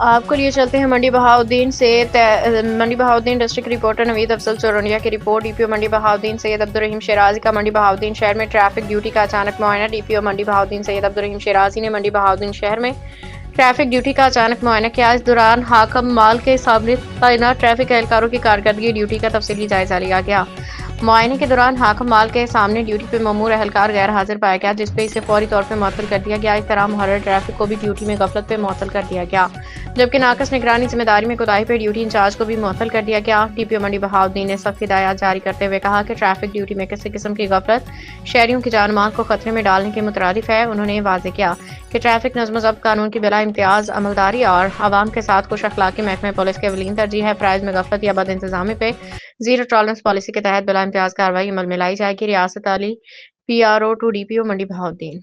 آپ کو لیے چلتے ہیں منڈی بہاؤدین سے منڈی بہاؤدین ڈسٹرکٹ رپورٹر نوید افضل چورنیا کی report. D P O Mandi Bahauddin سید عبدالرحیم شیرازی کا منڈی بہاؤدین شہر میں ٹریفک ڈیوٹی کا اچانک معائنہ۔ D P O Mandi Bahauddin سید عبدالرحیم شیرازی نے منڈی بہاؤدین شہر میں ٹریفک ڈیوٹی کا اچانک معائنہ کیا۔ اس دوران حاکم مال کے سامنے تعینات ٹریفک اہلکاروں کی کارکردگی ڈیوٹی کا تفصیلی جائزہ لیا گیا۔ معائنے کے دوران حاکم مال کے سامنے ڈیوٹی پہ مامور اہلکار غیر حاضر پایا گیا، جس پہ اسے فوری طور پہ معطل کر دیا گیا۔ اس طرح محرر ٹریفک کو بھی ڈیوٹی میں غفلت پہ معطل کر دیا گیا، جبکہ ناقص نگرانی ذمہ داری میں کوتاہی پہ ڈیوٹی انچارج کو بھی معطل کر دیا گیا۔ D P O Mandi Bahauddin نے سخت ہدایات جاری کرتے ہوئے کہا کہ ٹریفک ڈیوٹی میں کسی قسم کی غفلت شہریوں کی جان مال کو خطرے میں ڈالنے کے مترادف ہے۔ انہوں نے واضح کیا کہ ٹریفک نظم و ضبط قانون کی بلا امتیاز عملداری اور عوام کے ساتھ خوش اخلاقی محکمہ پولیس کی اولین ترجیح ہے۔ فرائض میں غفلت یا بد انتظامی پہ زیرو ٹالرنس پالیسی کے تحت بلا امتیاز کارروائی عمل میں لائی جائے گی۔ Riyasat Ali P R O to D P O Mandi Bahauddin.